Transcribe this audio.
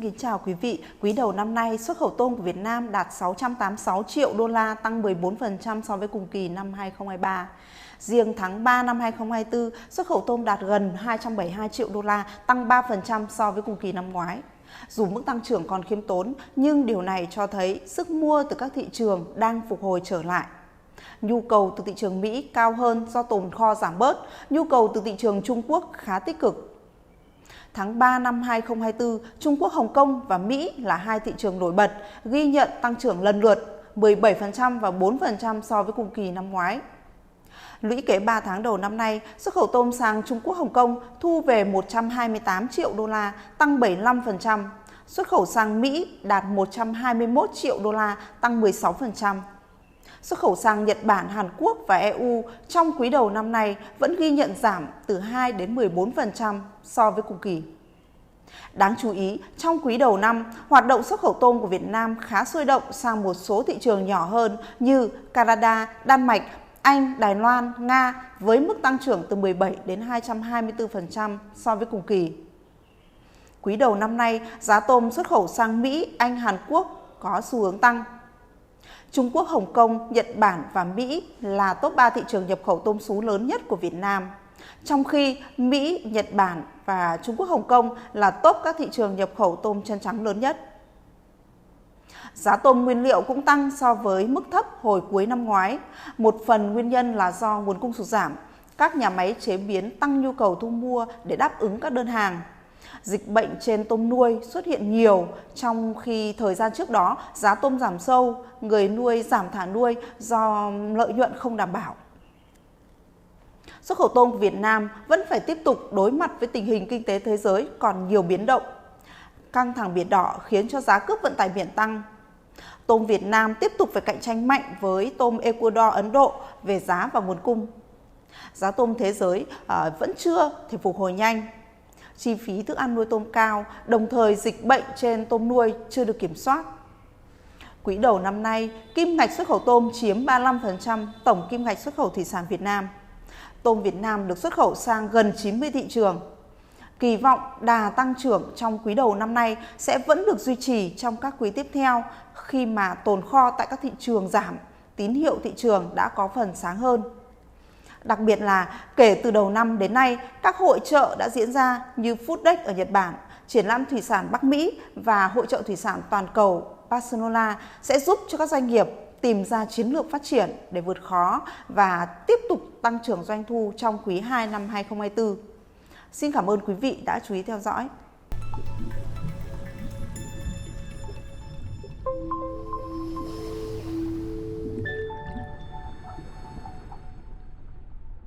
kính chào quý vị. Quý đầu năm nay, xuất khẩu tôm của Việt Nam đạt 686 triệu đô la, tăng 14% so với cùng kỳ năm 2023. Riêng tháng 3 năm 2024, xuất khẩu tôm đạt gần 272 triệu đô la, tăng 3% so với cùng kỳ năm ngoái. Dù mức tăng trưởng còn khiêm tốn, nhưng điều này cho thấy sức mua từ các thị trường đang phục hồi trở lại. Nhu cầu từ thị trường Mỹ cao hơn do tồn kho giảm bớt, nhu cầu từ thị trường Trung Quốc khá tích cực. Tháng 3 năm 2024, Trung Quốc, Hồng Kông và Mỹ là hai thị trường nổi bật, ghi nhận tăng trưởng lần lượt 17% và 4% so với cùng kỳ năm ngoái. Lũy kế 3 tháng đầu năm nay, xuất khẩu tôm sang Trung Quốc, Hồng Kông thu về 128 triệu đô la, tăng 75%. Xuất khẩu sang Mỹ đạt 121 triệu đô la, tăng 16%. Xuất khẩu sang Nhật Bản, Hàn Quốc và EU trong quý đầu năm nay vẫn ghi nhận giảm từ 2 đến 14% so với cùng kỳ. Đáng chú ý, trong quý đầu năm, hoạt động xuất khẩu tôm của Việt Nam khá sôi động sang một số thị trường nhỏ hơn như Canada, Đan Mạch, Anh, Đài Loan, Nga với mức tăng trưởng từ 17 đến 224% so với cùng kỳ. Quý đầu năm nay, giá tôm xuất khẩu sang Mỹ, Anh, Hàn Quốc có xu hướng tăng. Trung Quốc, Hồng Kông, Nhật Bản và Mỹ là top 3 thị trường nhập khẩu tôm sú lớn nhất của Việt Nam. Trong khi Mỹ, Nhật Bản và Trung Quốc, Hồng Kông là top các thị trường nhập khẩu tôm chân trắng lớn nhất. Giá tôm nguyên liệu cũng tăng so với mức thấp hồi cuối năm ngoái. Một phần nguyên nhân là do nguồn cung sụt giảm, các nhà máy chế biến tăng nhu cầu thu mua để đáp ứng các đơn hàng. Dịch bệnh trên tôm nuôi xuất hiện nhiều, trong khi thời gian trước đó giá tôm giảm sâu, người nuôi giảm thả nuôi do lợi nhuận không đảm bảo. Xuất khẩu tôm của Việt Nam vẫn phải tiếp tục đối mặt với tình hình kinh tế thế giới còn nhiều biến động. Căng thẳng Biển Đỏ khiến cho giá cước vận tải biển tăng. Tôm Việt Nam tiếp tục phải cạnh tranh mạnh với tôm Ecuador, Ấn Độ về giá và nguồn cung. Giá tôm thế giới vẫn chưa thể phục hồi nhanh. Chi phí thức ăn nuôi tôm cao, đồng thời dịch bệnh trên tôm nuôi chưa được kiểm soát. Quý đầu năm nay, kim ngạch xuất khẩu tôm chiếm 35% tổng kim ngạch xuất khẩu thủy sản Việt Nam. Tôm Việt Nam được xuất khẩu sang gần 90 thị trường. Kỳ vọng đà tăng trưởng trong quý đầu năm nay sẽ vẫn được duy trì trong các quý tiếp theo khi mà tồn kho tại các thị trường giảm, tín hiệu thị trường đã có phần sáng hơn. Đặc biệt là kể từ đầu năm đến nay, các hội chợ đã diễn ra như Fooddex ở Nhật Bản, triển lãm thủy sản Bắc Mỹ và hội chợ thủy sản toàn cầu Barcelona sẽ giúp cho các doanh nghiệp tìm ra chiến lược phát triển để vượt khó và tiếp tục tăng trưởng doanh thu trong quý 2 năm 2024. Xin cảm ơn quý vị đã chú ý theo dõi.